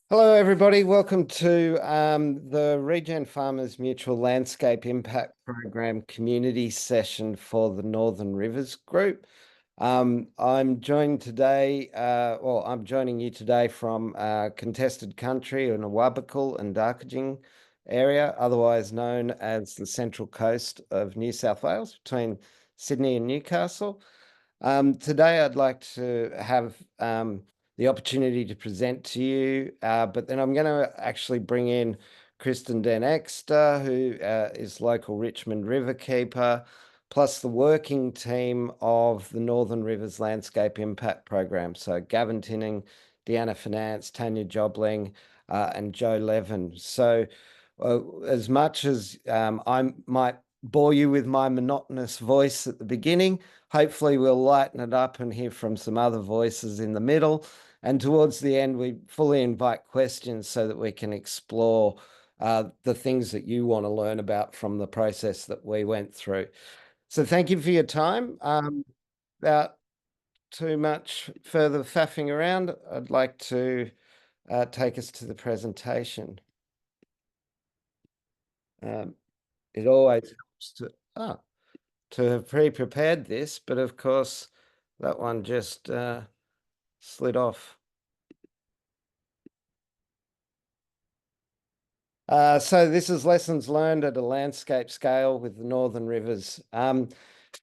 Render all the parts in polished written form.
Hello, everybody. Welcome to the Regen Farmers Mutual Landscape Impact Program community session for the Northern Rivers Group. I'm joined today, I'm joining you today from contested country in the Awabakal and Darkajing area, otherwise known as the Central Coast of New South Wales, between Sydney and Newcastle. Today, I'd like to have the opportunity to present to you, but then I'm going to actually bring in Kristen Den Exter, who is local Richmond River keeper, plus the working team of the Northern Rivers Landscape Impact Program. So Gavin Tinning, Deanna Finance, Tanya Jobling, and Joe Levin. So as much as I might bore you with my monotonous voice at the beginning, hopefully we'll lighten it up and hear from some other voices in the middle. And towards the end, we fully invite questions so that we can explore the things that you want to learn about from the process that we went through. So thank you for your time. Without too much further faffing around, I'd like to take us to the presentation. It always helps to have pre-prepared this, but of course that one just slid off. So this is lessons learned at a landscape scale with the Northern Rivers.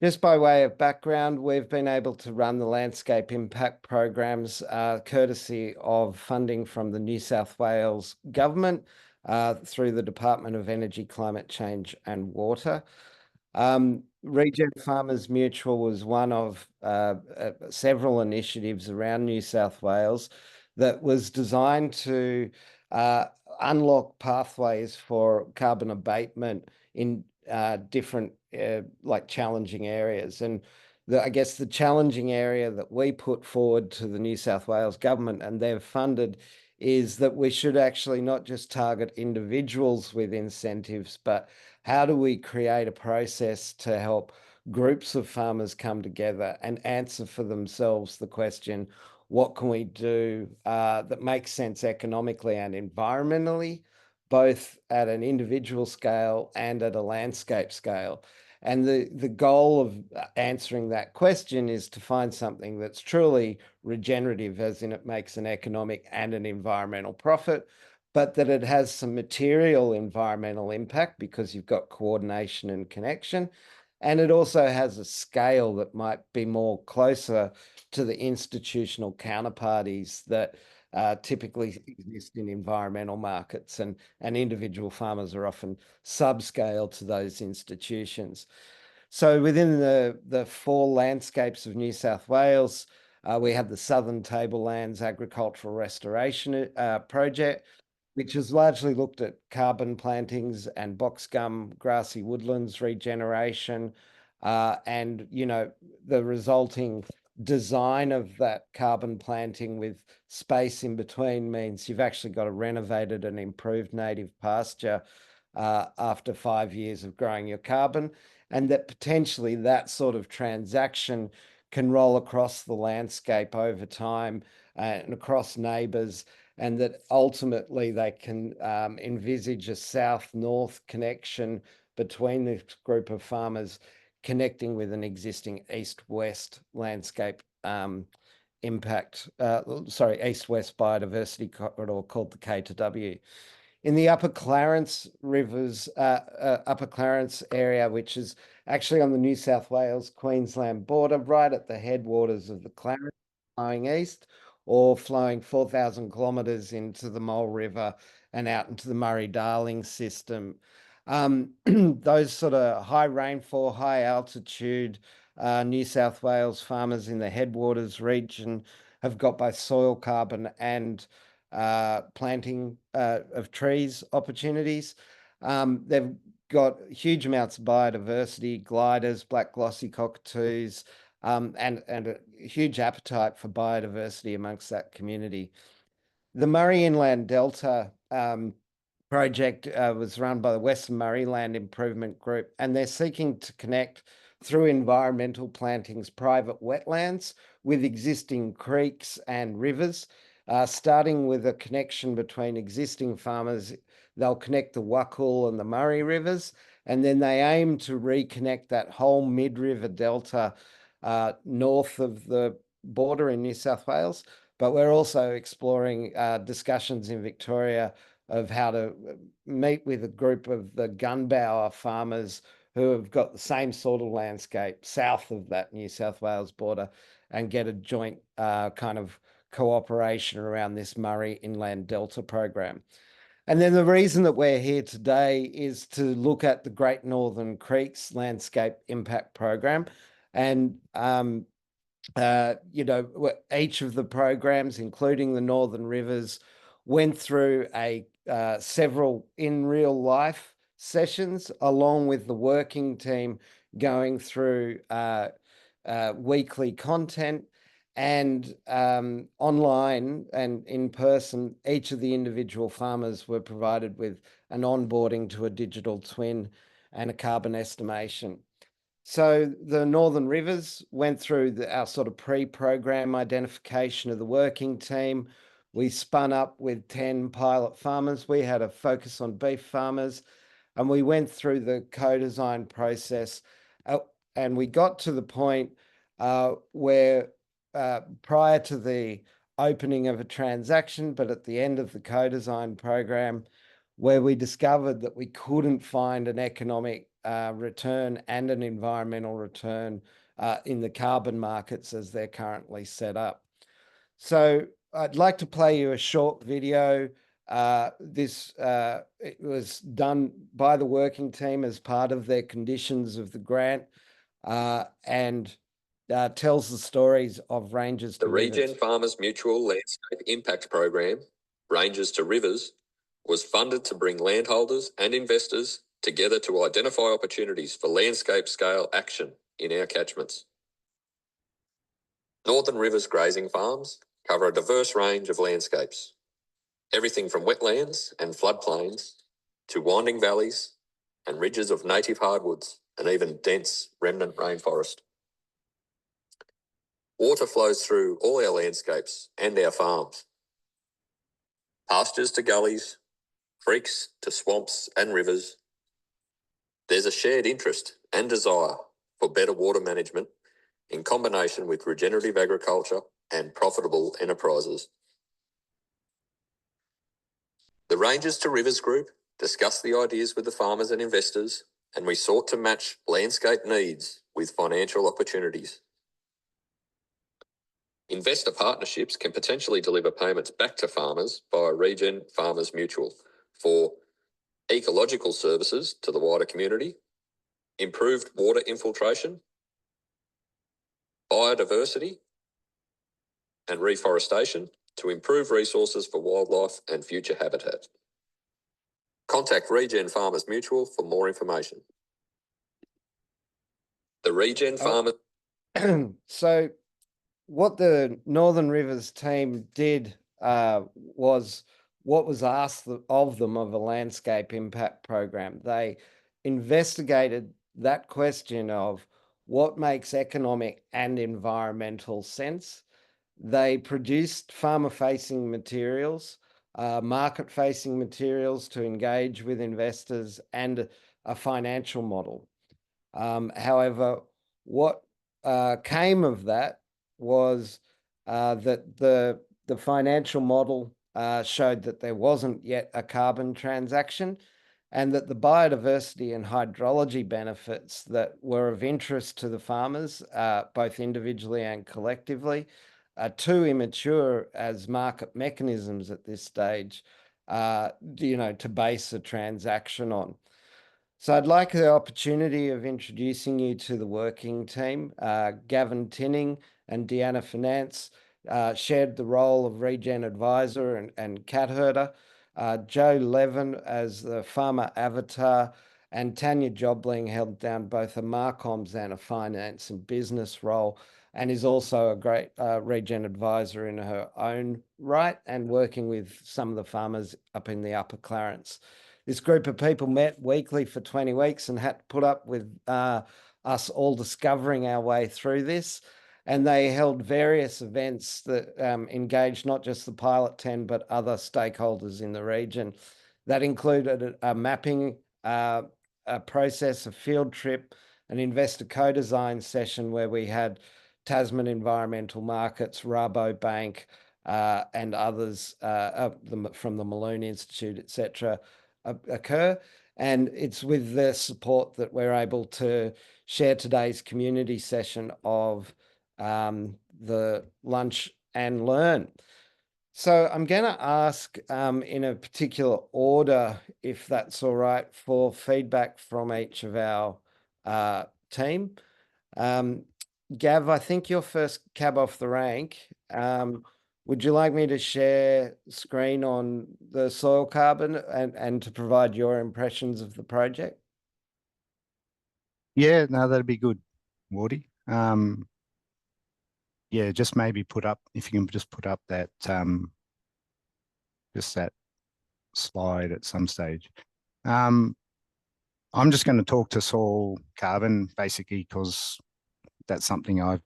Just by way of background, we've been able to run the landscape impact programs courtesy of funding from the New South Wales government through the Department of Energy, Climate Change and Water. Regen Farmers Mutual was one of several initiatives around New South Wales that was designed to unlock pathways for carbon abatement in different like challenging areas. And I guess the challenging area that we put forward to the New South Wales government and they've funded is that we should actually not just target individuals with incentives, but how do we create a process to help groups of farmers come together and answer for themselves the question, what can we do that makes sense economically and environmentally, both at an individual scale and at a landscape scale? And the goal of answering that question is to find something that's truly regenerative, as in it makes an economic and an environmental profit, but that it has some material environmental impact because you've got coordination and connection. And it also has a scale that might be more closer to the institutional counterparties that typically exist in environmental markets, and individual farmers are often subscale to those institutions. So within the four landscapes of New South Wales, we have the Southern Tablelands Agricultural Restoration Project, which has largely looked at carbon plantings and box gum grassy woodlands regeneration. And, you know, the resulting design of that carbon planting with space in between means you've actually got a renovated and improved native pasture after 5 years of growing your carbon, and that potentially that sort of transaction can roll across the landscape over time and across neighbours, and that ultimately they can envisage a south-north connection between this group of farmers connecting with an existing east-west landscape impact, east-west biodiversity corridor called the K2W. In the Upper Clarence Rivers, Upper Clarence area, which is actually on the New South Wales Queensland border, right at the headwaters of the Clarence, flowing east, or flowing 4,000 kilometres into the Mole River and out into the Murray-Darling system. Those sort of high rainfall, high altitude New South Wales farmers in the headwaters region have got both soil carbon and planting of trees opportunities. They've got huge amounts of biodiversity, gliders, black glossy cockatoos, and a huge appetite for biodiversity amongst that community. The Murray Inland Delta project was run by the Western Murray Land Improvement Group, and they're seeking to connect through environmental plantings private wetlands with existing creeks and rivers, starting with a connection between existing farmers. They'll connect the Wuckle and the Murray rivers, and then they aim to reconnect that whole mid-river delta north of the border in New South Wales. But we're also exploring discussions in Victoria of how to meet with a group of the Gunbower farmers who have got the same sort of landscape south of that New South Wales border and get a joint kind of cooperation around this Murray Inland Delta program. And then the reason that we're here today is to look at the Great Northern Creeks Landscape Impact Program. And, each of the programs, including the Northern Rivers, went through several in real life sessions, along with the working team going through weekly content and online and in person. Each of the individual farmers were provided with an onboarding to a digital twin and a carbon estimation. So the Northern Rivers went through our sort of pre-program identification of the working team. We spun up with 10 pilot farmers. We had a focus on beef farmers, and we went through the co-design process, and we got to the point where prior to the opening of a transaction, but at the end of the co-design program, where we discovered that we couldn't find an economic return and an environmental return in the carbon markets as they're currently set up. So I'd like to play you a short video. It was done by the working team as part of their conditions of the grant, and tells the stories of Ranges to Rivers. The Regen Farmers Mutual Landscape Impact Program, Ranges to Rivers, was funded to bring landholders and investors together to identify opportunities for landscape scale action in our catchments. Northern Rivers grazing farms cover a diverse range of landscapes, everything from wetlands and floodplains to winding valleys and ridges of native hardwoods and even dense remnant rainforest. Water flows through all our landscapes and our farms. Pastures to gullies, creeks to swamps and rivers. There's a shared interest and desire for better water management in combination with regenerative agriculture and profitable enterprises. The Ranges to Rivers group discussed the ideas with the farmers and investors, and we sought to match landscape needs with financial opportunities. Investor partnerships can potentially deliver payments back to farmers via Regen Farmers Mutual for ecological services to the wider community, improved water infiltration, biodiversity, and reforestation to improve resources for wildlife and future habitat. Contact Regen Farmers Mutual for more information. The Regen Farmers... So what the Northern Rivers team did was what was asked of them of a landscape impact program. They investigated that question of what makes economic and environmental sense. They produced farmer-facing materials, market-facing materials to engage with investors, and a financial model. However, what came of that was that the financial model showed that there wasn't yet a carbon transaction, and that the biodiversity and hydrology benefits that were of interest to the farmers, both individually and collectively, are too immature as market mechanisms at this stage, to base a transaction on. So I'd like the opportunity of introducing you to the working team. Gavin Tinning and Deanna Finance shared the role of Regen Advisor and cat herder. Joe Levin as the farmer avatar, and Tanya Jobling held down both a Marcoms and a finance and business role, and is also a great Regen Advisor in her own right, and working with some of the farmers up in the Upper Clarence. This group of people met weekly for 20 weeks and had to put up with us all discovering our way through this. and they held various events that engaged not just the Pilot 10, but other stakeholders in the region. That included a mapping a process, a field trip, an investor co-design session where we had Tasman Environmental Markets, Rabobank, and others from the Malone Institute, etc., occur. And it's with their support that we're able to share today's community session of the Lunch and Learn. So I'm going to ask in a particular order, if that's all right, for feedback from each of our team. Gav, I think you're first cab off the rank. Would you like me to share screen on the soil carbon and to provide your impressions of the project? Yeah, no, that'd be good, Wardy. Yeah, just maybe put up, if you can just put up that, just that slide at some stage. I'm just going to talk to soil carbon basically because that's something I've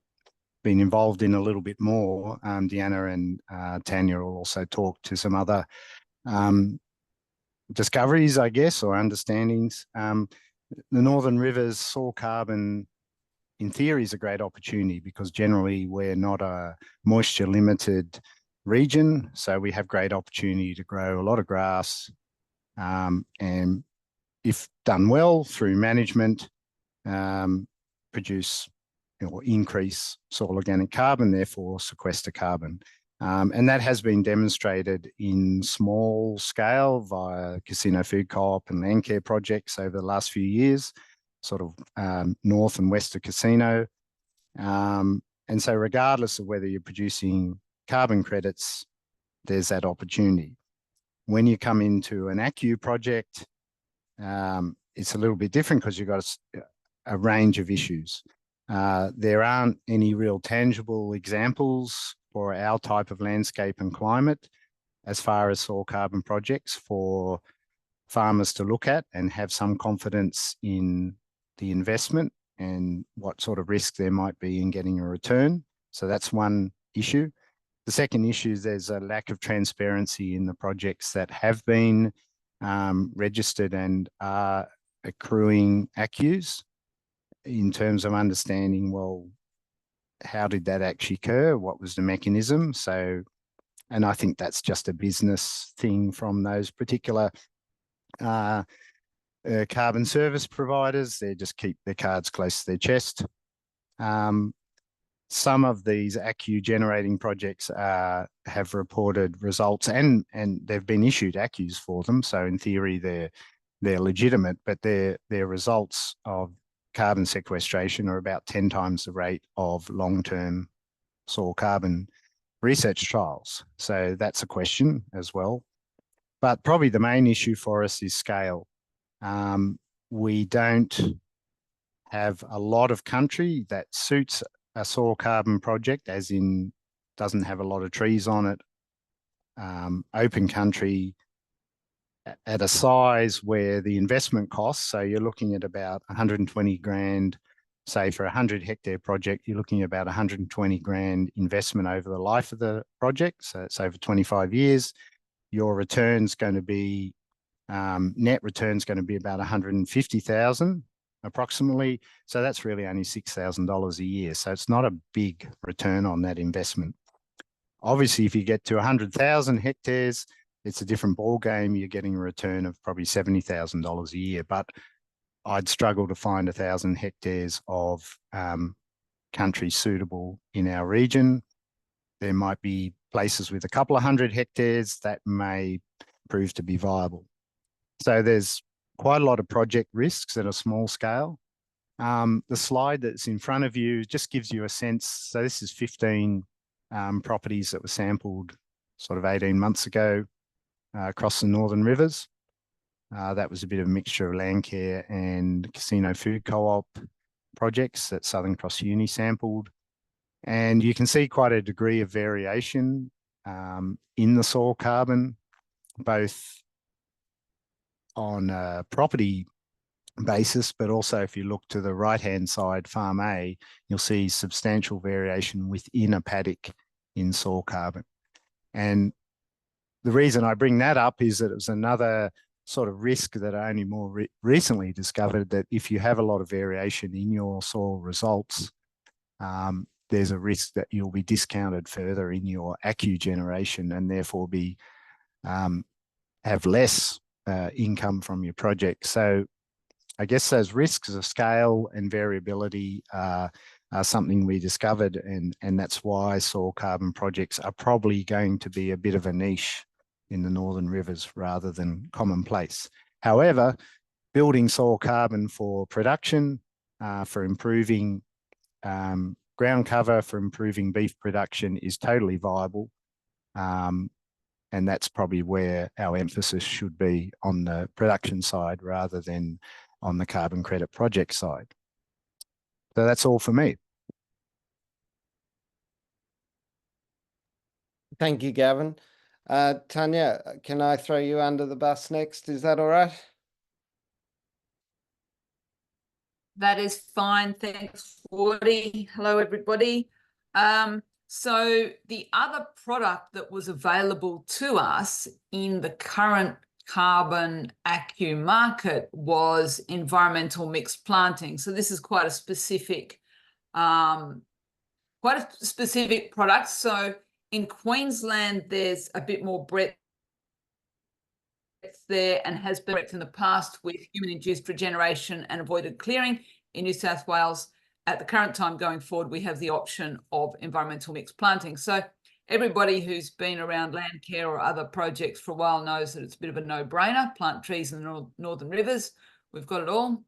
been involved in a little bit more. Deanna and Tanya will also talk to some other discoveries, I guess, or understandings. The Northern Rivers soil carbon, in theory, is a great opportunity because generally we're not a moisture limited region. So we have great opportunity to grow a lot of grass and if done well through management, produce or increase soil organic carbon, therefore sequester carbon. And that has been demonstrated in small scale via Casino Food Co-op and Landcare projects over the last few years, sort of north and west of Casino. And so regardless of whether you're producing carbon credits, there's that opportunity. When you come into an ACCU project, it's a little bit different because you've got a range of issues. There aren't any real tangible examples for our type of landscape and climate as far as soil carbon projects for farmers to look at and have some confidence in the investment and what sort of risk there might be in getting a return. So that's one issue. The second issue is there's a lack of transparency in the projects that have been registered and are accruing ACCUs in terms of understanding, well, how did that actually occur? What was the mechanism? So, and I think that's just a business thing from those particular carbon service providers. They just keep their cards close to their chest. Some of these ACCU generating projects have reported results and they've been issued ACCUs for them. So in theory, they're legitimate, but their results of carbon sequestration are about 10 times the rate of long-term soil carbon research trials. So that's a question as well. But probably the main issue for us is scale. We don't have a lot of country that suits a soil carbon project, as in doesn't have a lot of trees on it, open country at a size where the investment costs, so you're looking at about 120 grand, say for a 100 hectare project, you're looking at about 120 grand investment over the life of the project. So it's over 25 years. Your return's going to be, net return's going to be about 150,000 approximately. So that's really only $6,000 a year. So it's not a big return on that investment. Obviously, if you get to 100,000 hectares, it's a different ball game. You're getting a return of probably $70,000 a year, but I'd struggle to find 1,000 hectares of country suitable in our region. There might be places with a couple of 100 hectares that may prove to be viable. So there's quite a lot of project risks at a small scale. The slide that's in front of you just gives you a sense. So this is 15 properties that were sampled sort of 18 months ago across the Northern Rivers. That was a bit of a mixture of Landcare and Casino Food Co-op projects that Southern Cross Uni sampled. And you can see quite a degree of variation in the soil carbon, both on property basis, but also if you look to the right-hand side, Farm A, you'll see substantial variation within a paddock in soil carbon. And the reason I bring that up is that it was another sort of risk that I only more recently discovered, that if you have a lot of variation in your soil results, there's a risk that you'll be discounted further in your ACCU generation and therefore be have less income from your project. So I guess those risks of scale and variability are something we discovered, and that's why soil carbon projects are probably going to be a bit of a niche in the Northern Rivers rather than commonplace. However, building soil carbon for production, for improving ground cover, for improving beef production is totally viable. And that's probably where our emphasis should be, on the production side rather than on the carbon credit project side. So that's all for me. Thank you, Gavin. Tanya, can I throw you under the bus next? Is that all right? That is fine. Thanks, Woody. Hello, everybody. So the other product that was available to us in the current carbon ACCU market was environmental mixed planting. So this is quite a specific product. So in Queensland, there's a bit more breadth there, and has been breadth in the past with human-induced regeneration and avoided clearing. In New South Wales, at the current time going forward, we have the option of environmental mixed planting. So everybody who's been around Landcare or other projects for a while knows that it's a bit of a no-brainer. Plant trees in the Northern Rivers. We've got it all.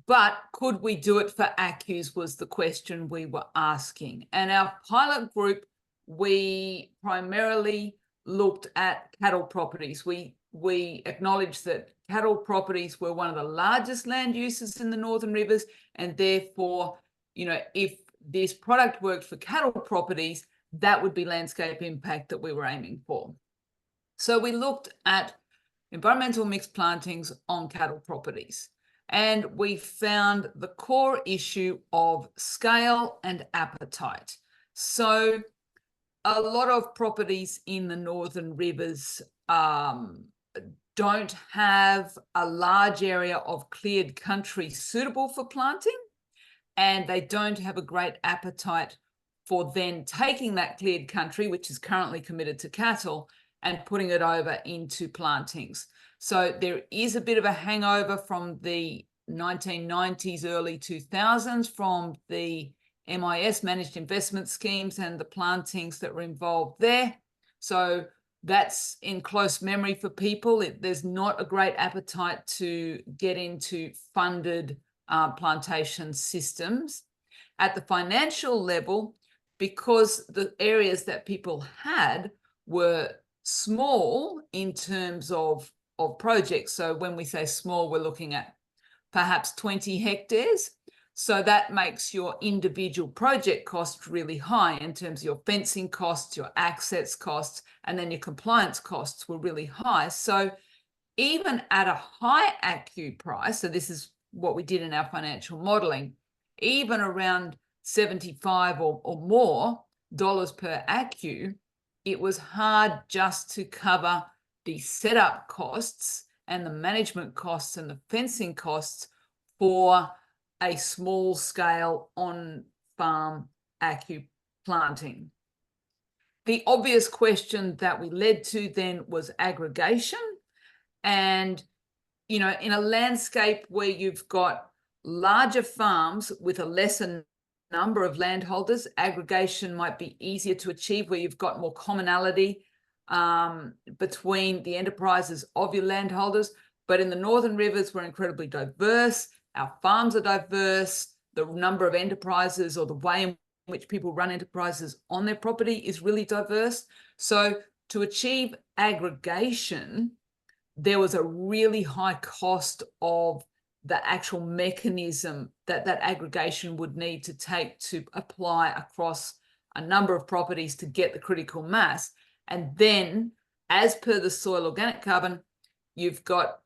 But could we do it for ACCUs was the question we were asking. And our pilot group, we primarily looked at cattle properties. We acknowledged that cattle properties were one of the largest land uses in the Northern Rivers, and therefore, you know, if this product worked for cattle properties, that would be landscape impact that we were aiming for. So we looked at environmental mixed plantings on cattle properties, and we found the core issue of scale and appetite. So a lot of properties in the Northern Rivers don't have a large area of cleared country suitable for planting, and they don't have a great appetite for then taking that cleared country, which is currently committed to cattle, and putting it over into plantings. So there is a bit of a hangover from the 1990s, early 2000s, from the MIS, managed investment schemes, and the plantings that were involved there. So that's in close memory for people. There's not a great appetite to get into funded plantation systems. At the financial level, because the areas that people had were small in terms of projects. So when we say small, we're looking at perhaps 20 hectares. So that makes your individual project cost really high in terms of your fencing costs, your access costs, and then your compliance costs were really high. So even at a high ACCU price, so this is what we did in our financial modeling, even around 75 or more dollars per ACCU, it was hard just to cover the setup costs and the management costs and the fencing costs for a small scale on farm ACCU planting. The obvious question that we led to then was aggregation. And, you know, in a landscape where you've got larger farms with a lesser number of landholders, aggregation might be easier to achieve where you've got more commonality between the enterprises of your landholders. But in the Northern Rivers, we're incredibly diverse. Our farms are diverse. The number of enterprises, or the way in which people run enterprises on their property, is really diverse. So to achieve aggregation, there was a really high cost of the actual mechanism that aggregation would need to take to apply across a number of properties to get the critical mass. And then, as per the soil organic carbon, you've got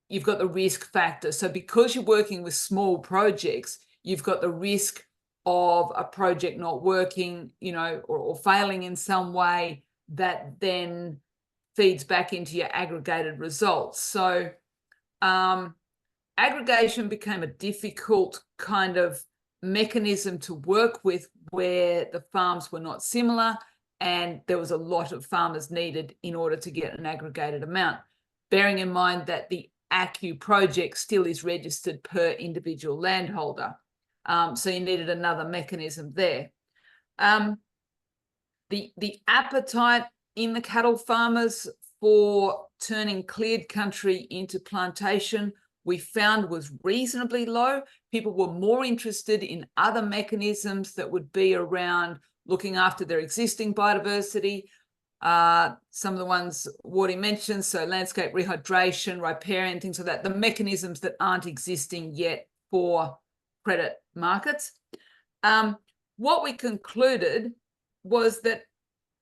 you've got the risk factor. So because you're working with small projects, you've got the risk of a project not working, you know, or failing in some way that then feeds back into your aggregated results. So aggregation became a difficult kind of mechanism to work with where the farms were not similar and there was a lot of farmers needed in order to get an aggregated amount, bearing in mind that the ACCU project still is registered per individual landholder. So you needed another mechanism there. The appetite in the cattle farmers for turning cleared country into plantation, we found was reasonably low. People were more interested in other mechanisms that would be around looking after their existing biodiversity. Some of the ones Wardy mentioned, so landscape rehydration, riparian, things like that, the mechanisms that aren't existing yet for credit markets. What we concluded was that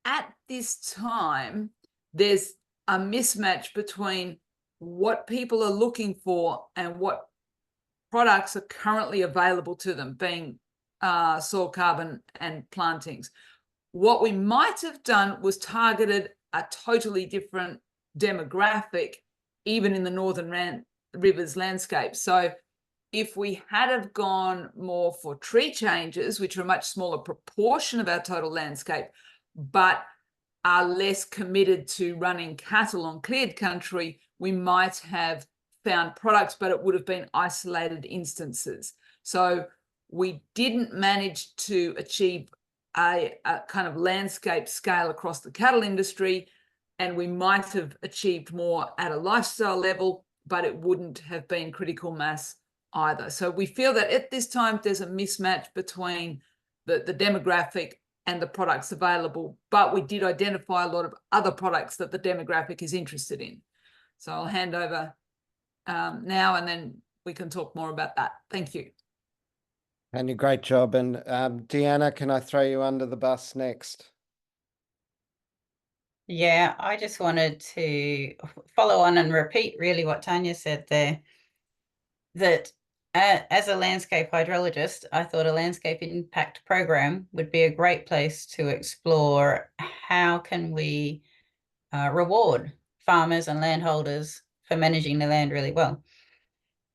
at this time, there's a mismatch between what people are looking for and what products are currently available to them, being soil carbon and plantings. What we might have done was targeted a totally different demographic, even in the Northern Rivers landscape. So if we had have gone more for tree changes, which are a much smaller proportion of our total landscape, but are less committed to running cattle on cleared country, we might have found products, but it would have been isolated instances. So we didn't manage to achieve a kind of landscape scale across the cattle industry, and we might have achieved more at a lifestyle level, but it wouldn't have been critical mass either. So we feel that at this time there's a mismatch between the demographic and the products available, but we did identify a lot of other products that the demographic is interested in. So I'll hand over now, and then we can talk more about that. Thank you. And a great job. And Deanna, can I throw you under the bus next? Yeah, I just wanted to follow on and repeat really what Tanya said there, that as a landscape hydrologist, I thought a landscape impact program would be a great place to explore how can we reward farmers and landholders for managing the land really well.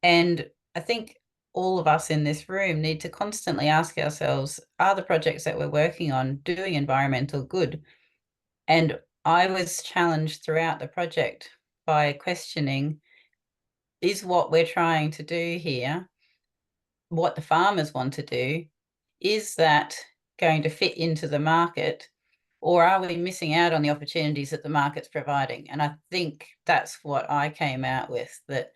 And I think all of us in this room need to constantly ask ourselves, are the projects that we're working on doing environmental good? And I was challenged throughout the project by questioning, is what we're trying to do here, what the farmers want to do, is that going to fit into the market, or are we missing out on the opportunities that the market's providing? And I think that's what I came out with, that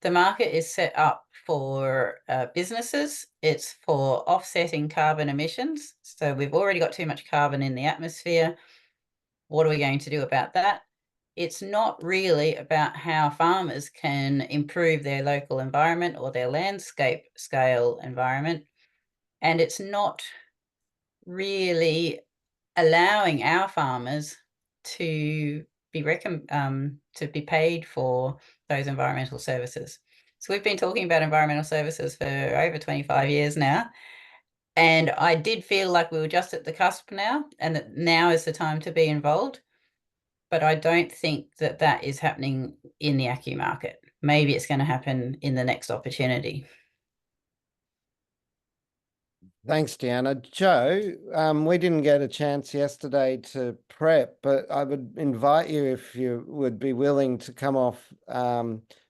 the market is set up for businesses. It's for offsetting carbon emissions. So we've already got too much carbon in the atmosphere. What are we going to do about that? It's not really about how farmers can improve their local environment or their landscape scale environment. And it's not really allowing our farmers to be paid for those environmental services. So we've been talking about environmental services for over 25 years now. And I did feel like we were just at the cusp now, and that now is the time to be involved. But I don't think that that is happening in the ACCU market. Maybe it's going to happen in the next opportunity. Thanks, Deanna. Joe, we didn't get a chance yesterday to prep, but I would invite you, if you would be willing, to come off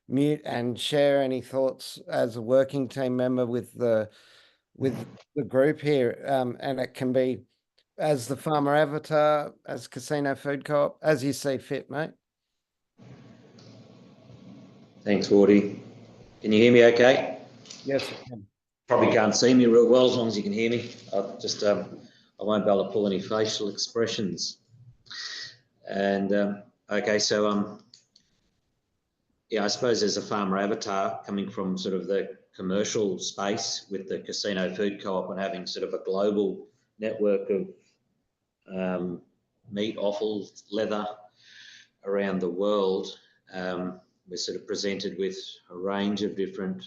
mute and share any thoughts as a working team member with the group here. And it can be as the farmer avatar, as Casino Food Co-op, as you see fit, mate. Thanks, Wardy. Can you hear me okay? Yes, I can. Probably can't see me real well, as long as you can hear me. I won't be able to pull any facial expressions. And okay, so yeah, I suppose as a farmer avatar coming from sort of the commercial space with the Casino Food Co-op and having sort of a global network of meat, offal, leather around the world, we're sort of presented with a range of different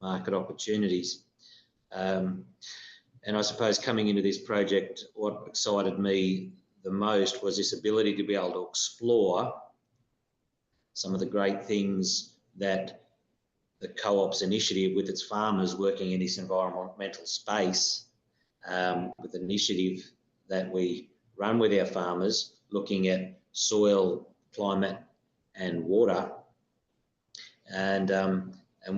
market opportunities. And I suppose coming into this project, what excited me the most was this ability to be able to explore some of the great things that the Co-ops initiative with its farmers working in this environmental space, with an initiative that we run with our farmers, looking at soil, climate and water, and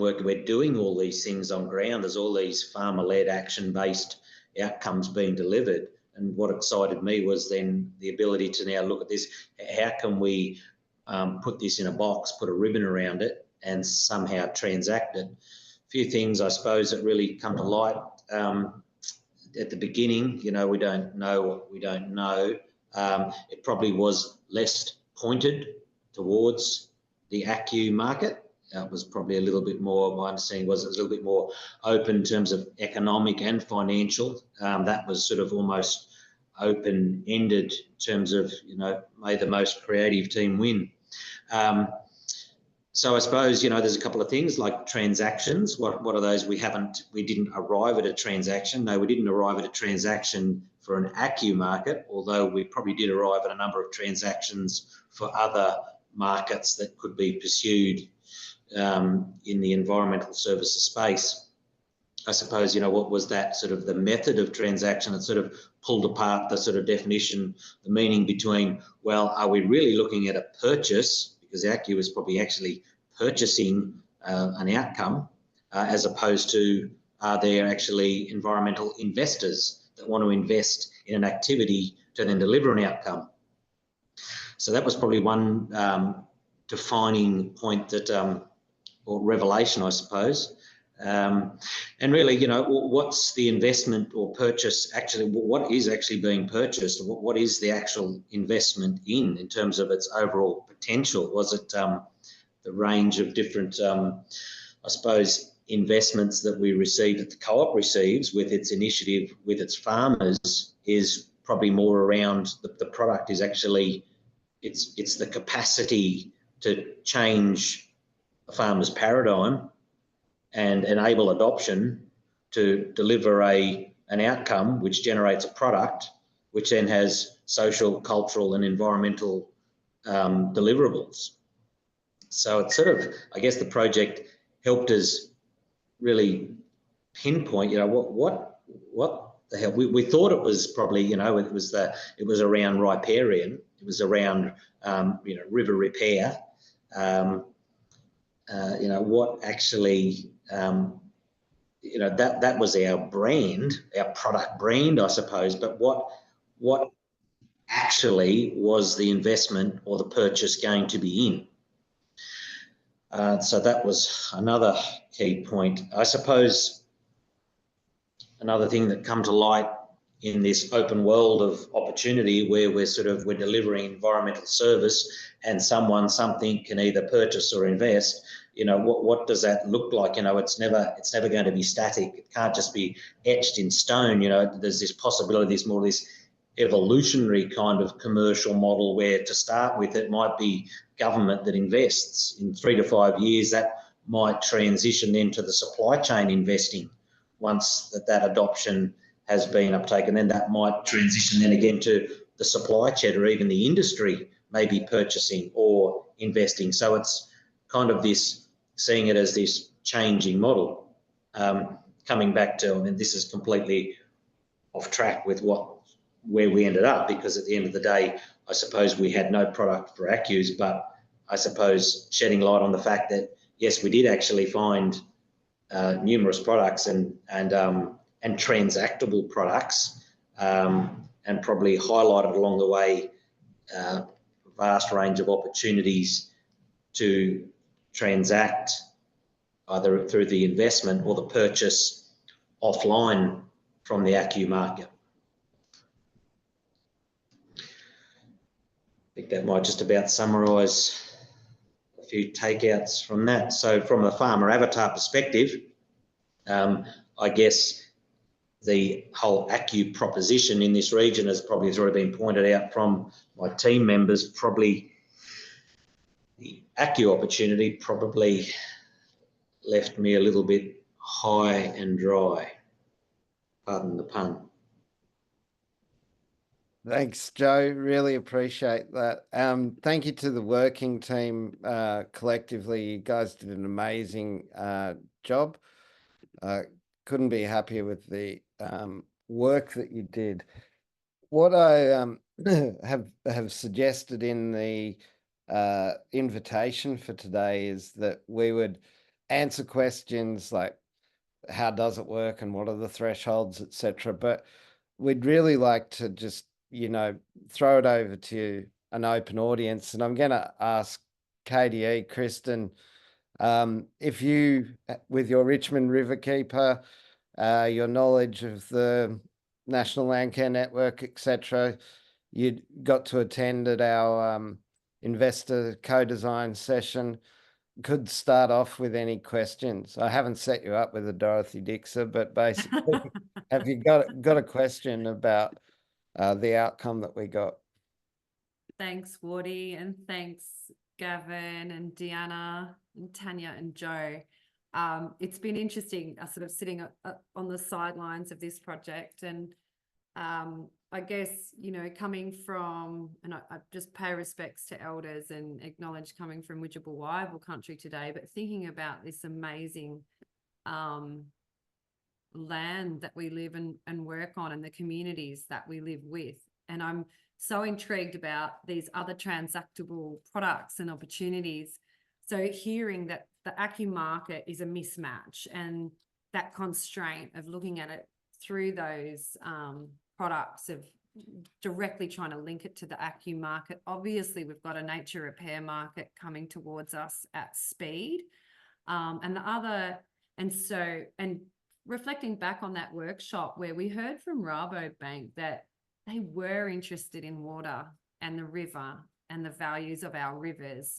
we're doing all these things on ground. There's all these farmer-led action-based outcomes being delivered. And what excited me was then the ability to now look at this. How can we put this in a box, put a ribbon around it, and somehow transact it? A few things, I suppose, that really come to light. At the beginning, you know, we don't know what we don't know. It probably was less pointed towards the ACCU market. It was probably a little bit more, my understanding was it was a little bit more open in terms of economic and financial. That was sort of almost open-ended in terms of, you know, may the most creative team win. So I suppose, you know, there's a couple of things like transactions. What are those? We didn't arrive at a transaction. No, we didn't arrive at a transaction for an ACCU market, although we probably did arrive at a number of transactions for other markets that could be pursued in the environmental services space. I suppose, you know, what was that sort of the method of transaction that sort of pulled apart the sort of definition, the meaning between, well, are we really looking at a purchase? Because ACCU is probably actually purchasing an outcome, as opposed to are there actually environmental investors that want to invest in an activity to then deliver an outcome? So that was probably one defining point that, or revelation, I suppose. And really, you know, what's the investment or purchase actually, what is actually being purchased? What is the actual investment in terms of its overall potential? Was it the range of different, I suppose, investments that we received, that the Co-op receives with its initiative, with its farmers, is probably more around the product is actually, it's the capacity to change a farmer's paradigm and enable adoption to deliver an outcome which generates a product which then has social, cultural and environmental deliverables. So it's sort of, I guess the project helped us really pinpoint, you know, what the hell, we thought it was probably, you know, it was around riparian, it was around, you know, river repair, you know, what actually, you know, that was our brand, our product brand, I suppose, but what actually was the investment or the purchase going to be in? So that was another key point. I suppose another thing that come to light in this open world of opportunity where we're delivering environmental service and something can either purchase or invest, you know, what does that look like? You know, it's never going to be static. It can't just be etched in stone. You know, there's this possibility, there's more of this evolutionary kind of commercial model where to start with it might be government that invests. In 3 to 5 years that might transition into the supply chain investing once that adoption has been uptaken. Then that might transition then again to the supply chain or even the industry maybe purchasing or investing. So it's kind of this, seeing it as this changing model. Coming back to, I mean, this is completely off track with where we ended up, because at the end of the day, I suppose we had no product for ACCUs, but I suppose shedding light on the fact that yes, we did actually find numerous products and transactable products, and probably highlighted along the way a vast range of opportunities to transact either through the investment or the purchase offline from the ACCU market. I think that might just about summarise a few takeouts from that. So from a farmer avatar perspective, I guess the whole ACCU proposition in this region, as probably has already been pointed out from my team members, probably ACCU opportunity probably left me a little bit high and dry, pardon the pun. Thanks, Joe. Really appreciate that. Thank you to the working team collectively. You guys did an amazing job. Couldn't be happier with the work that you did. What I have suggested in the invitation for today is that we would answer questions like how does it work and what are the thresholds, etc. But we'd really like to just, you know, throw it over to an open audience. And I'm going to ask KDE, Kristen, if you, with your Richmond Riverkeeper, your knowledge of the National Landcare Network, etc., you got to attend at our investor co-design session, could start off with any questions. I haven't set you up with a Dorothy Dixer, but basically, have you got a question about the outcome that we got? Thanks, Wardy, and thanks, Gavin and Deanna and Tanya and Joe. It's been interesting sort of sitting on the sidelines of this project, and I guess, you know, coming from, and I just pay respects to elders and acknowledge coming from Widjabul Waival country today, but thinking about this amazing land that we live and work on and the communities that we live with. And I'm so intrigued about these other transactable products and opportunities. So hearing that the ACCU market is a mismatch and that constraint of looking at it through those products of directly trying to link it to the ACCU market. Obviously, we've got a nature repair market coming towards us at speed. And reflecting back on that workshop where we heard from Rabobank that they were interested in water and the river and the values of our rivers.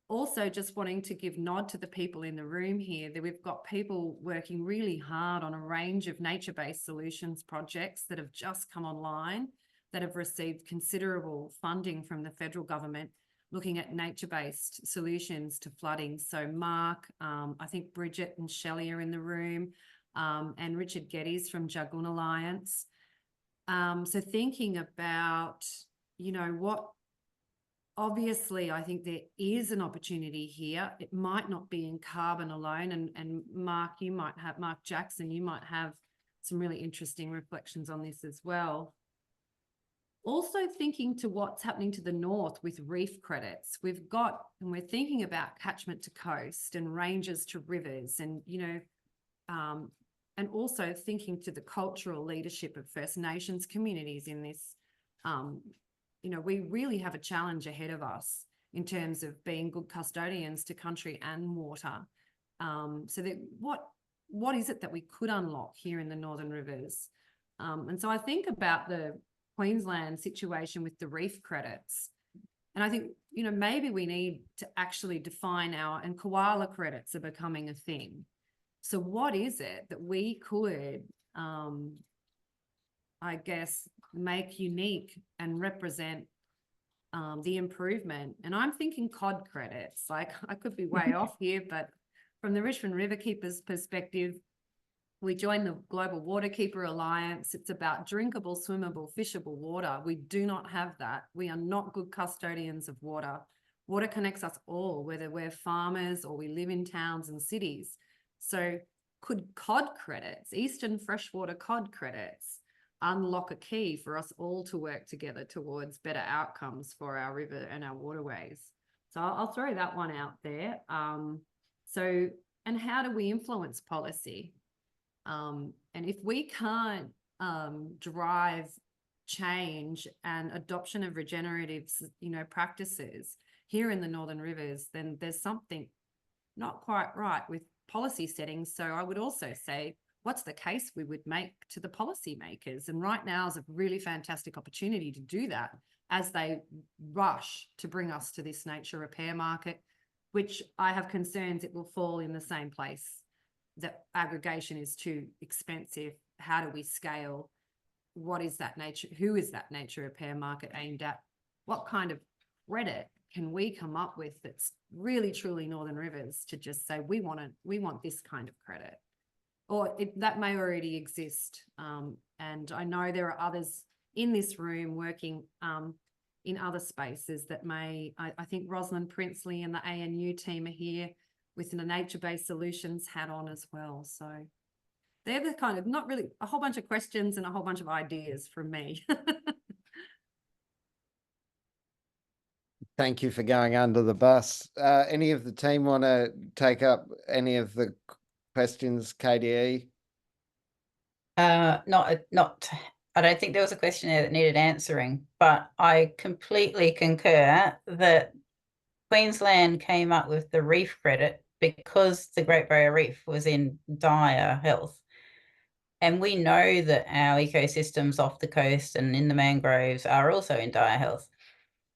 Also, just wanting to give nod to the people in the room here that we've got people working really hard on a range of nature-based solutions projects that have just come online, that have received considerable funding from the federal government, looking at nature-based solutions to flooding. So Mark, I think Bridget and Shelley are in the room, and Richard Geddes from Jagun Alliance. So thinking about, you know, obviously, I think there is an opportunity here. It might not be in carbon alone. And Mark Jackson, you might have some really interesting reflections on this as well. Also thinking to what's happening to the north with reef credits. And we're thinking about catchment to coast and ranges to rivers and, you know, and also thinking to the cultural leadership of First Nations communities in this. You know, we really have a challenge ahead of us in terms of being good custodians to country and water. So that what is it that we could unlock here in the Northern Rivers? And so I think about the Queensland situation with the reef credits. And I think, you know, maybe we need to actually define and koala credits are becoming a thing. So what is it that we could, I guess, make unique and represent the improvement? And I'm thinking cod credits. Like, I could be way off here, but from the Richmond Riverkeepers perspective, we joined the Global Waterkeeper Alliance. It's about drinkable, swimmable, fishable water. We do not have that. We are not good custodians of water. Water connects us all, whether we're farmers or we live in towns and cities. So could cod credits, Eastern freshwater cod credits, unlock a key for us all to work together towards better outcomes for our river and our waterways? So I'll throw that one out there. And how do we influence policy? And if we can't drive change and adoption of regenerative, you know, practices here in the Northern Rivers, then there's something not quite right with policy settings. So I would also say, what's the case we would make to the policymakers? And right now is a really fantastic opportunity to do that as they rush to bring us to this nature repair market, which I have concerns it will fall in the same place. That aggregation is too expensive. How do we scale? What is that nature? Who is that nature repair market aimed at? What kind of credit can we come up with that's really truly Northern Rivers to just say, we want this kind of credit, or that may already exist. And I know there are others in this room working in other spaces that may, I think Rosalind Princely and the ANU team are here with the nature-based solutions hat on as well. So they're the kind of, not really a whole bunch of questions and a whole bunch of ideas from me. Thank you for going under the bus. Any of the team want to take up any of the questions, KDE? Not. I don't think there was a question there that needed answering, but I completely concur that Queensland came up with the reef credit because the Great Barrier Reef was in dire health. And we know that our ecosystems off the coast and in the mangroves are also in dire health.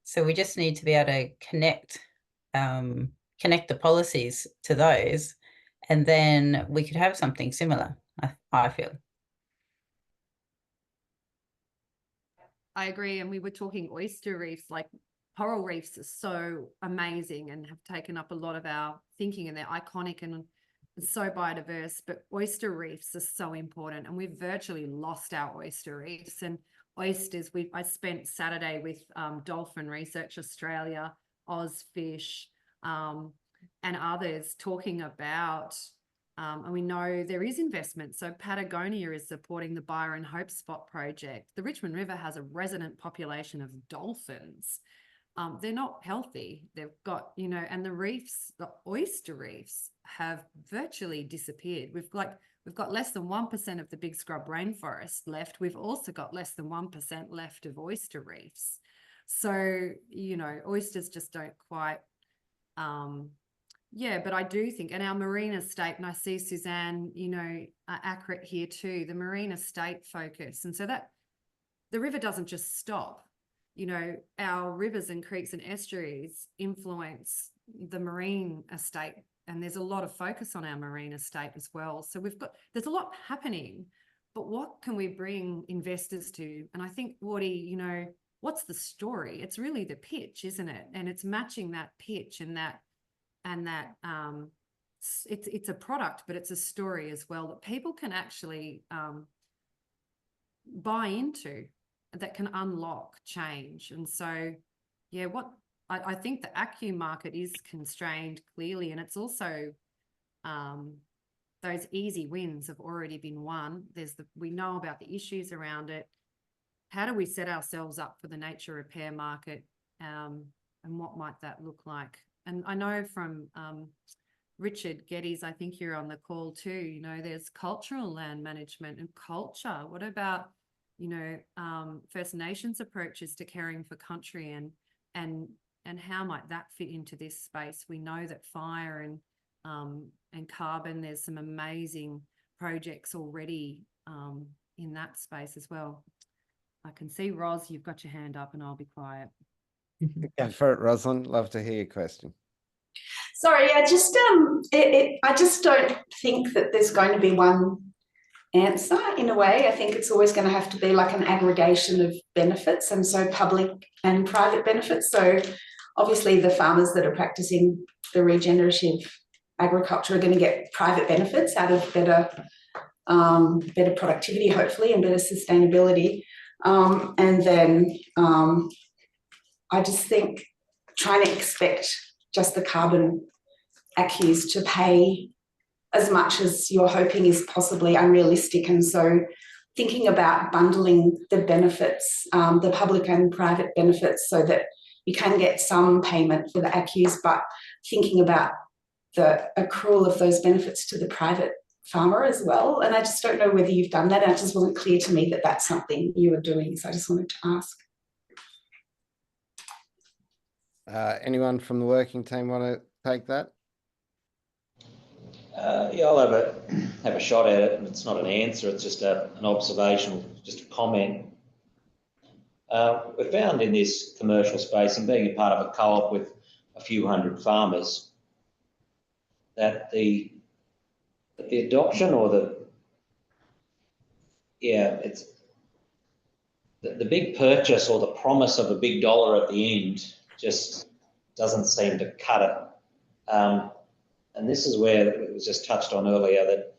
So we just need to be able to connect the policies to those, and then we could have something similar, I feel. I agree. And we were talking oyster reefs, like coral reefs are so amazing and have taken up a lot of our thinking, and they're iconic and so biodiverse, but oyster reefs are so important, and we've virtually lost our oyster reefs. And oysters, I spent Saturday with Dolphin Research Australia, Ozfish, and others talking about, and we know there is investment. So Patagonia is supporting the Byron Hope Spot project. The Richmond River has a resident population of dolphins. They're not healthy. They've got, and the reefs, the oyster reefs have virtually disappeared. We've got less than 1% of the big scrub rainforest left. We've also got less than 1% left of oyster reefs. So, oysters just don't quite, but I do think, and our marine estate, and I see Suzanne, accurate here too, the marine estate focus. And so that the river doesn't just stop. Our rivers and creeks and estuaries influence the marine estate, and there's a lot of focus on our marine estate as well. So there's a lot happening, but what can we bring investors to? And I think, Wardy, what's the story? It's really the pitch, isn't it? And it's matching that pitch and that it's a product, but it's a story as well that people can actually buy into, that can unlock change. And so, I think the ACCU market is constrained clearly, and it's also those easy wins have already been won. We know about the issues around it. How do we set ourselves up for the nature repair market, and what might that look like? And I know from Richard Geddes, I think you're on the call too, there's cultural land management and culture. What about, First Nations approaches to caring for country, and how might that fit into this space? We know that fire and carbon, there's some amazing projects already in that space as well. I can see, Ros, you've got your hand up, and I'll be quiet. Go for it, Rosalind. Love to hear your question. Sorry, I just don't think that there's going to be one answer in a way. I think it's always going to have to be like an aggregation of benefits, and so public and private benefits. So obviously the farmers that are practicing the regenerative agriculture are going to get private benefits out of better productivity, hopefully, and better sustainability. And then I just think trying to expect just the carbon ACCUs to pay as much as you're hoping is possibly unrealistic. And so thinking about bundling the benefits, the public and private benefits, so that you can get some payment for the ACCUs, but thinking about the accrual of those benefits to the private farmer as well. And I just don't know whether you've done that. And it just wasn't clear to me that that's something you were doing. So I just wanted to ask. Anyone from the working team want to take that? I'll have a shot at it, and it's not an answer, it's just an observation, just a comment. We found in this commercial space, and being a part of a co-op with a few hundred farmers, that the adoption, or it's the big purchase or the promise of a big dollar at the end just doesn't seem to cut it. And this is where it was just touched on earlier, that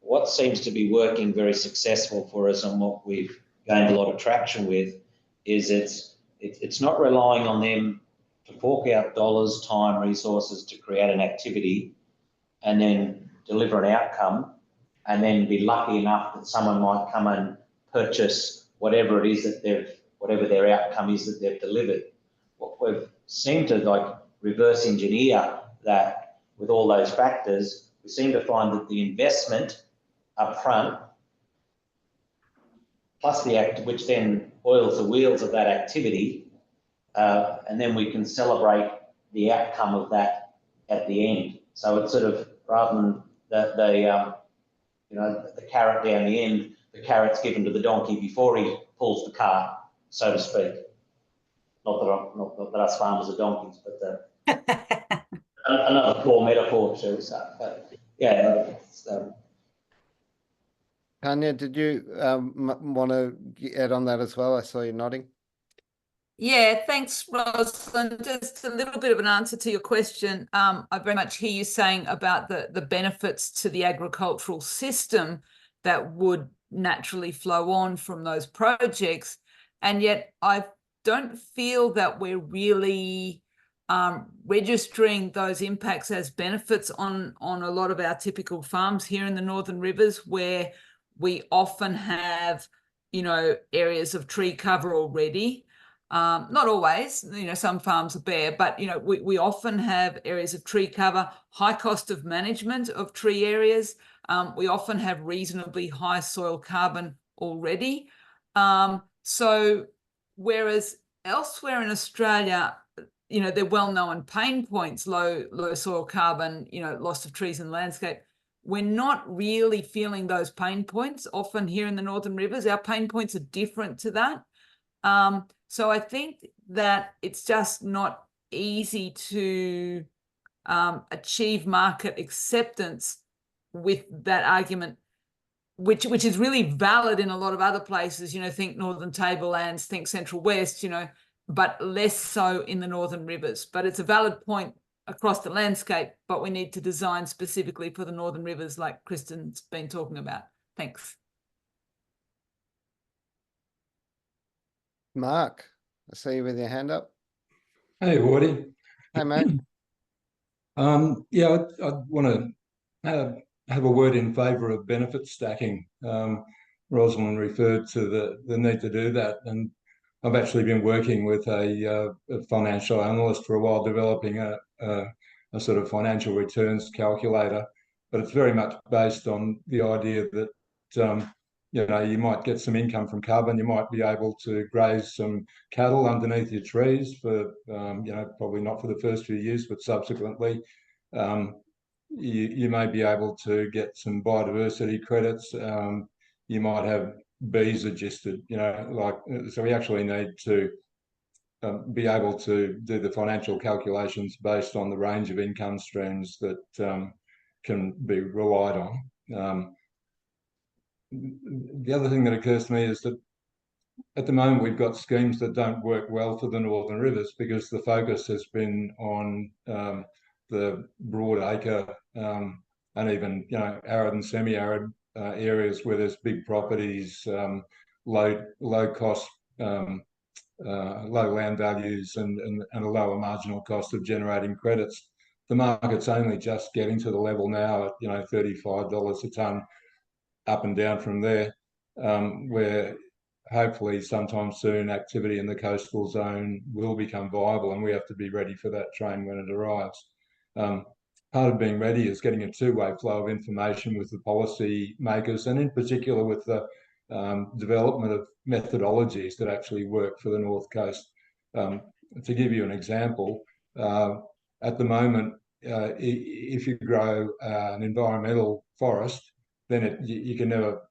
what seems to be working very successful for us and what we've gained a lot of traction with is it's not relying on them to fork out dollars, time, resources to create an activity and then deliver an outcome and then be lucky enough that someone might come and purchase whatever it is that whatever their outcome is that they've delivered. What we've seemed to like reverse engineer that with all those factors, we seem to find that the investment up front, plus the act, which then oils the wheels of that activity, and then we can celebrate the outcome of that at the end. So it's sort of rather than the carrot down the end, the carrot's given to the donkey before he pulls the cart, so to speak. Not that us farmers are donkeys, but another poor metaphor, shall we say. But yeah, Tanya, did you want to add on that as well? I saw you nodding. Yeah, thanks, Rosalind. Just a little bit of an answer to your question. I very much hear you saying about the benefits to the agricultural system that would naturally flow on from those projects. And yet I don't feel that we're really registering those impacts as benefits on a lot of our typical farms here in the Northern Rivers, where we often have, areas of tree cover already. Not always, some farms are bare, but, we often have areas of tree cover, high cost of management of tree areas. We often have reasonably high soil carbon already. So whereas elsewhere in Australia, they're well-known pain points, low soil carbon, loss of trees and landscape. We're not really feeling those pain points often here in the Northern Rivers. Our pain points are different to that. So I think that it's just not easy to achieve market acceptance with that argument, which is really valid in a lot of other places, think Northern Tablelands, think Central West, but less so in the Northern Rivers. But it's a valid point across the landscape, but we need to design specifically for the Northern Rivers like Kristen's been talking about. Thanks. Mark, I see you with your hand up. Hey, Woody. Hey, mate. Yeah, I want to have a word in favour of benefit stacking. Rosalind referred to the need to do that, and I've actually been working with a financial analyst for a while, developing a sort of financial returns calculator, but it's very much based on the idea that you might get some income from carbon. You might be able to graze some cattle underneath your trees for, probably not for the first few years, but subsequently. You may be able to get some biodiversity credits. You might have bees adjusted, so we actually need to be able to do the financial calculations based on the range of income streams that can be relied on. The other thing that occurs to me is that at the moment we've got schemes that don't work well for the Northern Rivers because the focus has been on the broad acre and even arid and semi-arid areas where there's big properties, low cost, low land values and a lower marginal cost of generating credits. The market's only just getting to the level now at $35 a tonne, up and down from there, where hopefully sometime soon activity in the coastal zone will become viable, and we have to be ready for that train when it arrives. Part of being ready is getting a two-way flow of information with the policy makers, and in particular with the development of methodologies that actually work for the North Coast. To give you an example, at the moment, if you grow an environmental forest, then you can never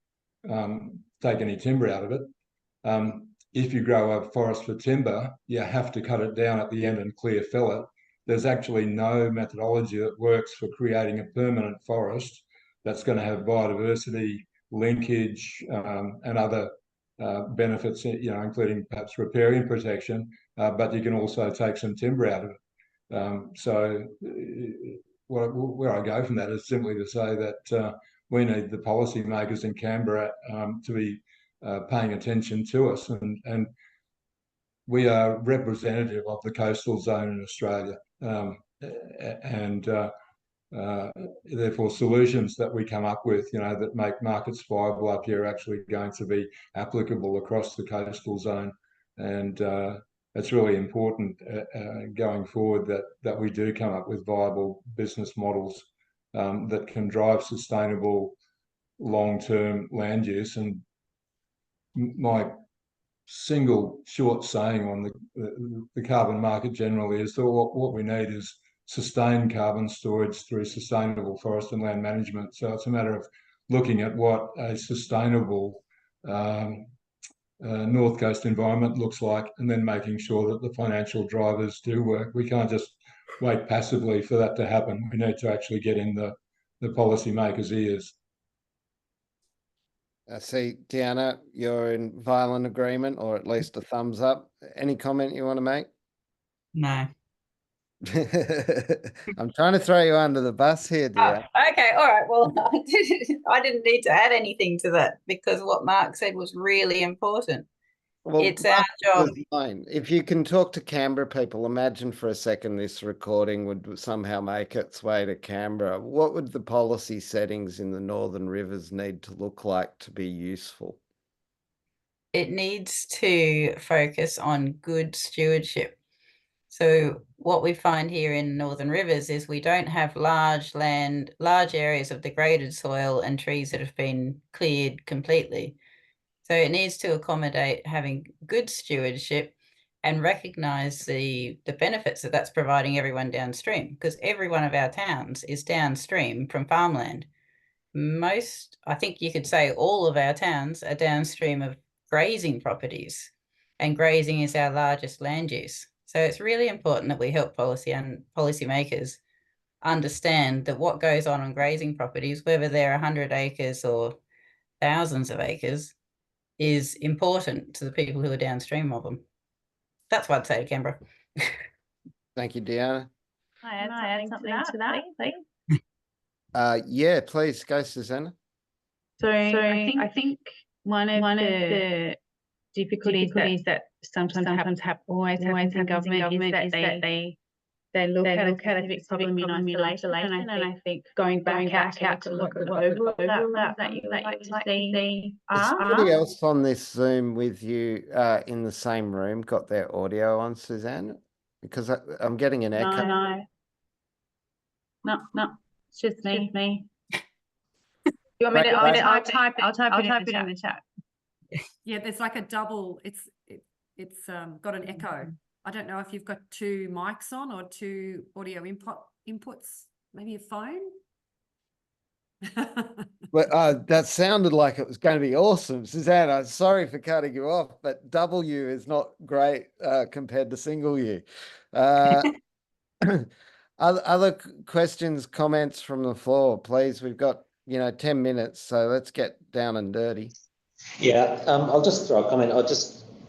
take any timber out of it. If you grow a forest for timber, you have to cut it down at the end and clear fell it. There's actually no methodology that works for creating a permanent forest that's going to have biodiversity, linkage, and other benefits, including perhaps riparian protection, but you can also take some timber out of it. So where I go from that is simply to say that we need the policymakers in Canberra to be paying attention to us, and we are representative of the coastal zone in Australia, and therefore solutions that we come up with, that make markets viable up here are actually going to be applicable across the coastal zone, and it's really important going forward that we do come up with viable business models that can drive sustainable long-term land use. And my single short saying on the carbon market generally is that what we need is sustained carbon storage through sustainable forest and land management. So it's a matter of looking at what a sustainable North Coast environment looks like, and then making sure that the financial drivers do work. We can't just wait passively for that to happen. We need to actually get in the policymakers' ears. I see, Deanna, you're in violent agreement, or at least a thumbs up. Any comment you want to make? No. I'm trying to throw you under the bus here, dear. Oh, okay, all right. Well, I didn't need to add anything to that because what Mark said was really important. Well, It's our job. If you can talk to Canberra people, imagine for a second this recording would somehow make its way to Canberra. What would the policy settings in the Northern Rivers need to look like to be useful? It needs to focus on good stewardship. So what we find here in Northern Rivers is we don't have large areas of degraded soil and trees that have been cleared completely. So it needs to accommodate having good stewardship and recognise the benefits that that's providing everyone downstream, because every one of our towns is downstream from farmland. I think you could say all of our towns are downstream of grazing properties, and grazing is our largest land use. So it's really important that we help policymakers understand that what goes on grazing properties, whether they're 100 acres or thousands of acres, is important to the people who are downstream of them. That's what I'd say to Canberra. Thank you, Deanna. Can I add something to that, please? Yeah, please go, Susanna. So I think one of the difficulties that sometimes always happens in government is that they look at a specific problem in isolation, and I think going back out to look at the overall that you like to see. Is somebody else on this Zoom with you in the same room got their audio on, Suzanne? Because I'm getting an echo. No, it's just me. You want me to? I'll type it in the chat. Yeah, there's like a double. It's got an echo. I don't know if you've got two mics on or two audio inputs. Maybe a phone. But that sounded like it was going to be awesome, Suzanne. I'm sorry for cutting you off, but W is not great compared to single U. Other questions, comments from the floor, please. We've got 10 minutes, so let's get down and dirty. Yeah, I'll just throw a comment.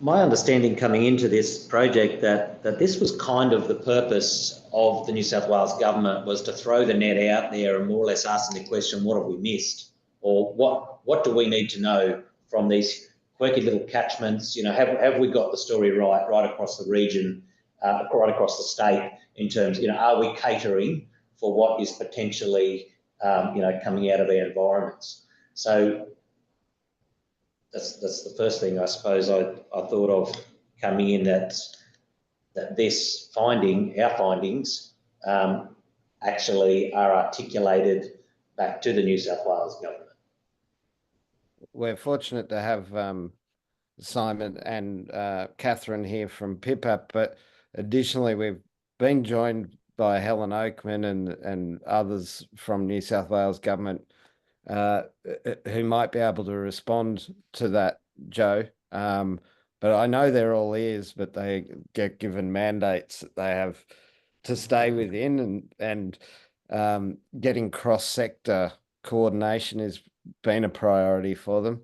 My understanding coming into this project that this was kind of the purpose of the New South Wales government, was to throw the net out there and more or less asking the question, what have we missed? Or what do we need to know from these quirky little catchments? Have we got the story right across the region, right across the state in terms, are we catering for what is potentially, coming out of our environments? So that's the first thing I suppose I thought of coming in, that our findings actually are articulated back to the New South Wales government. We're fortunate to have Simon and Catherine here from PIPAP, but additionally we've been joined by Helen Oakman and others from New South Wales government who might be able to respond to that, Joe. But I know they're all ears, but they get given mandates that they have to stay within, and getting cross-sector coordination has been a priority for them.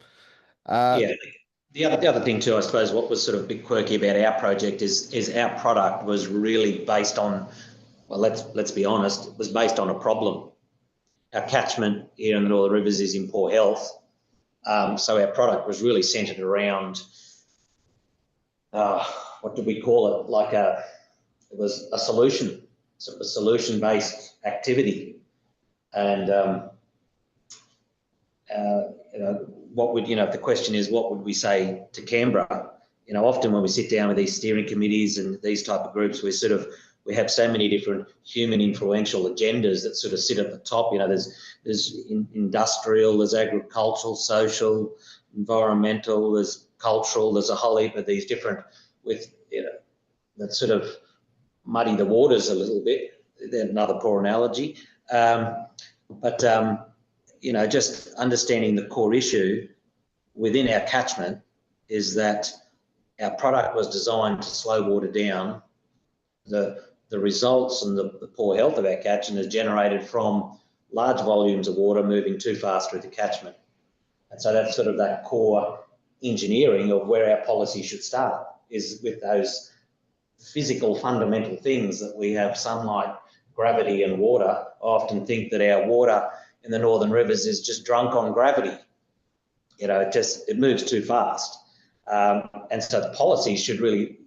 Yeah, the other thing too, I suppose, what was sort of a bit quirky about our project is our product was really based on well, let's be honest, it was based on a problem. Our catchment here in the Northern Rivers is in poor health. So our product was really centred around, what did we call it? Like it was a solution. So a solution-based activity. And, what would, if the question is, what would we say to Canberra? Often when we sit down with these steering committees and these type of groups, we have so many different human influential agendas that sort of sit at the top. There's industrial, there's agricultural, social, environmental, there's cultural, there's a whole heap of these different that sort of muddy the waters a little bit. Another poor analogy. Just understanding the core issue within our catchment is that our product was designed to slow water down. The results and the poor health of our catchment is generated from large volumes of water moving too fast through the catchment. And so that's sort of that core engineering of where our policy should start, is with those physical fundamental things that we have: sunlight, gravity and water. I often think that our water in the Northern Rivers is just drunk on gravity. It moves too fast. And so the policy should really,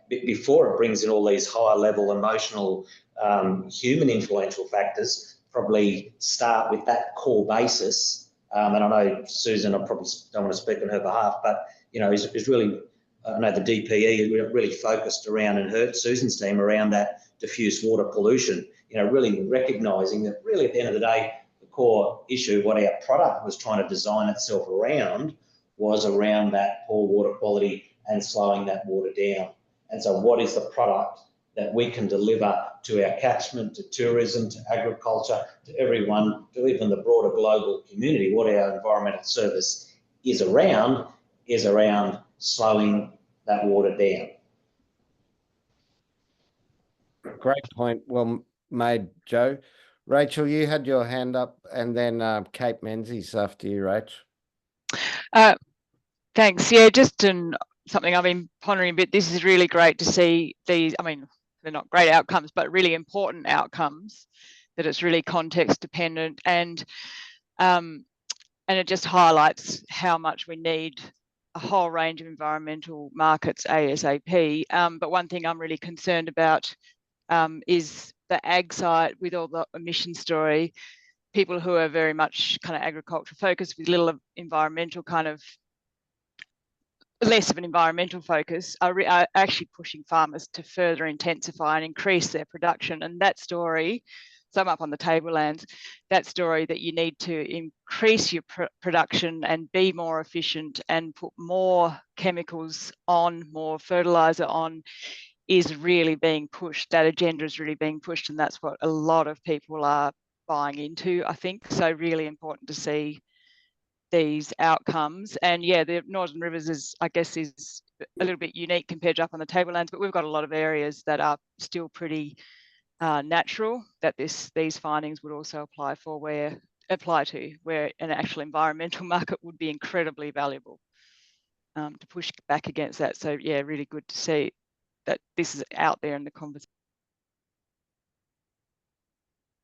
before it brings in all these higher level emotional, human influential factors, probably start with that core basis. And I know Susan, I probably don't want to speak on her behalf, but, is really, I know the DPE really focused around, and her, Susan's team, around that diffuse water pollution, really recognising that really at the end of the day, the core issue, what our product was trying to design itself around, was around that poor water quality and slowing that water down. And so what is the product that we can deliver to our catchment, to tourism, to agriculture, to everyone, to even the broader global community? What our environmental service is around slowing that water down. Great point. Well made, Joe. Rachel, you had your hand up, and then Kate Menzies after you, Rach. Thanks. Yeah, just something I've been pondering a bit. This is really great to see these. I mean, they're not great outcomes, but really important outcomes. That it's really context dependent, and it just highlights how much we need a whole range of environmental markets ASAP. But one thing I'm really concerned about is the ag side with all the emission story. People who are very much kind of agriculture focused with little environmental less of an environmental focus are actually pushing farmers to further intensify and increase their production. And that story, so I'm up on the tablelands, that story that you need to increase your production and be more efficient and put more chemicals on, more fertilizer on, is really being pushed. That agenda is really being pushed, and that's what a lot of people are buying into, I think. So really important to see these outcomes. And yeah, the Northern Rivers is a little bit unique compared to up on the tablelands, but we've got a lot of areas that are still pretty natural, that these findings would also apply to, where an actual environmental market would be incredibly valuable to push back against that. So yeah, really good to see that this is out there in the conversation.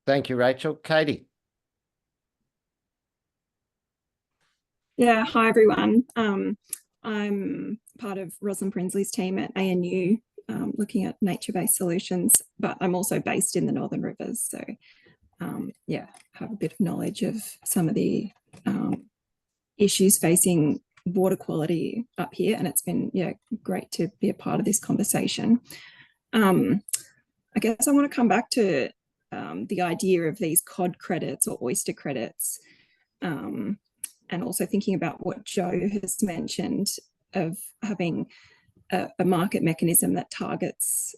Thank you, Rachel. Katie. Yeah, hi everyone. I'm part of Rosalind Prinsley's team at ANU, looking at nature-based solutions, but I'm also based in the Northern Rivers. So yeah, have a bit of knowledge of some of the issues facing water quality up here, and it's been great to be a part of this conversation. I guess I want to come back to the idea of these cod credits or oyster credits, and also thinking about what Joe has mentioned of having a market mechanism that targets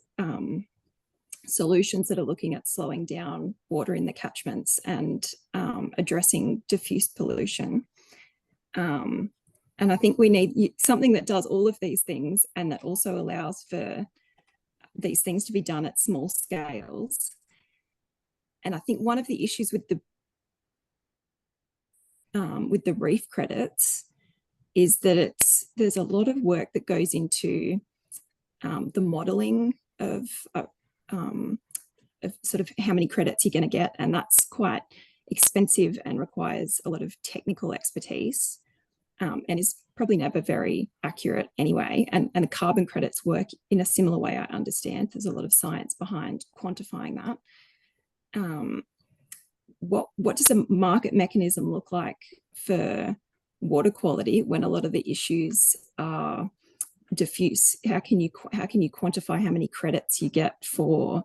solutions that are looking at slowing down water in the catchments and addressing diffuse pollution. And I think we need something that does all of these things and that also allows for these things to be done at small scales. And I think one of the issues with the reef credits is that there's a lot of work that goes into the modelling of of sort of how many credits you're going to get, and that's quite expensive and requires a lot of technical expertise, and is probably never very accurate anyway. And the carbon credits work in a similar way, I understand. There's a lot of science behind quantifying that. What does a market mechanism look like for water quality when a lot of the issues are diffuse? How can you quantify how many credits you get for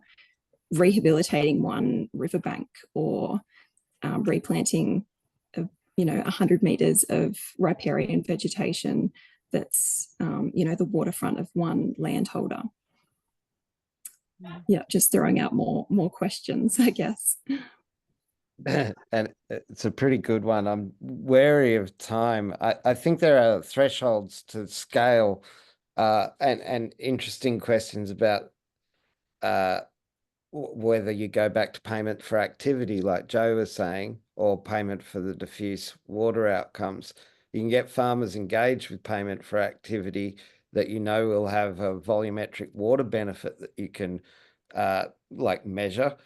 rehabilitating one riverbank or replanting 100 meters of riparian vegetation that's the waterfront of one landholder? Yeah, just throwing out more questions, I guess. And it's a pretty good one. I'm wary of time. I think there are thresholds to scale, and interesting questions about whether you go back to payment for activity, like Joe was saying, or payment for the diffuse water outcomes. You can get farmers engaged with payment for activity that will have a volumetric water benefit that you can measure,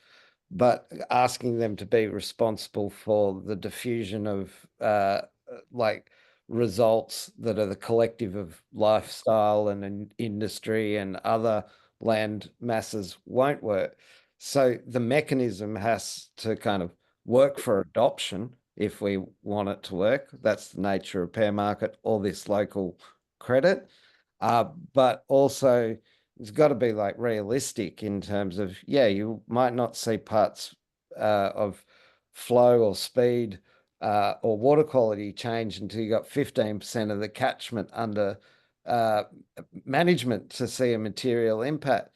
but asking them to be responsible for the diffusion of results that are the collective of lifestyle and industry and other land masses won't work. So the mechanism has to kind of work for adoption if we want it to work. That's the nature of pair market or this local credit. But also it's got to be realistic in terms of, you might not see parts of flow or speed or water quality change until you got 15% of the catchment under management to see a material impact.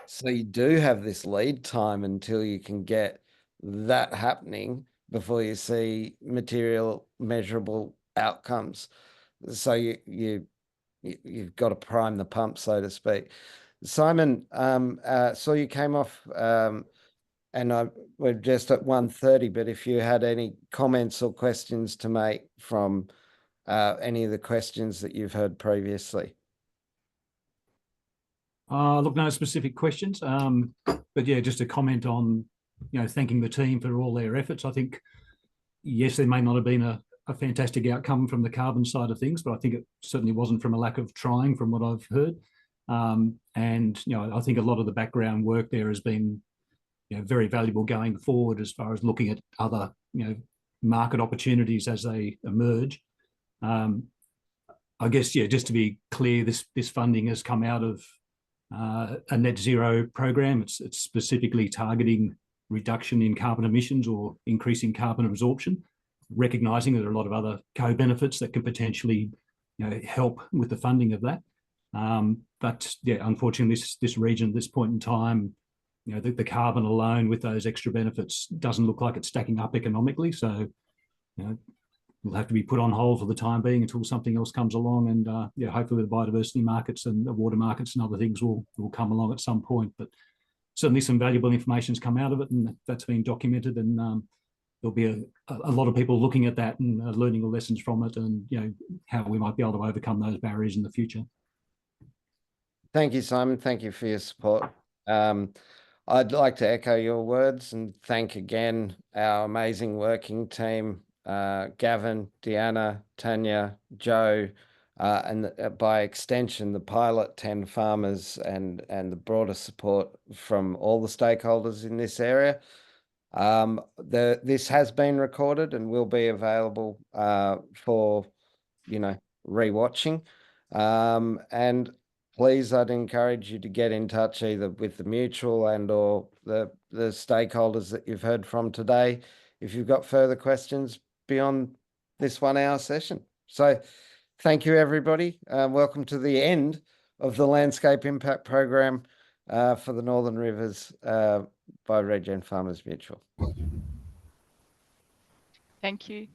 So you do have this lead time until you can get that happening before you see material measurable outcomes. So you've got to prime the pump, so to speak. Simon, saw you came off, and we're just at 1:30, but if you had any comments or questions to make from any of the questions that you've heard previously. Look, no specific questions, but yeah, just a comment on, thanking the team for all their efforts. I think, yes, there may not have been a fantastic outcome from the carbon side of things, but I think it certainly wasn't from a lack of trying from what I've heard. And, I think a lot of the background work there has been, very valuable going forward as far as looking at other, market opportunities as they emerge. I guess, just to be clear, this funding has come out of a net zero program. It's specifically targeting reduction in carbon emissions or increasing carbon absorption, recognising there are a lot of other co-benefits that could potentially, help with the funding of that. But yeah, unfortunately, this region at this point in time, the carbon alone with those extra benefits doesn't look like it's stacking up economically. So, will have to be put on hold for the time being until something else comes along. And hopefully the biodiversity markets and the water markets and other things will come along at some point. But certainly some valuable information has come out of it, and that's been documented. And there'll be a lot of people looking at that and learning the lessons from it, and how we might be able to overcome those barriers in the future. Thank you, Simon. Thank you for your support. I'd like to echo your words and thank again our amazing working team, Gavin, Deanna, Tanya, Joe, and by extension, the pilot 10 farmers and the broader support from all the stakeholders in this area. This has been recorded and will be available for, rewatching. And please, I'd encourage you to get in touch either with the mutual and or the stakeholders that you've heard from today if you've got further questions beyond this 1 hour session. So thank you, everybody. Welcome to the end of the Landscape Impact Program for the Northern Rivers by Regen Farmers Mutual. Thank you.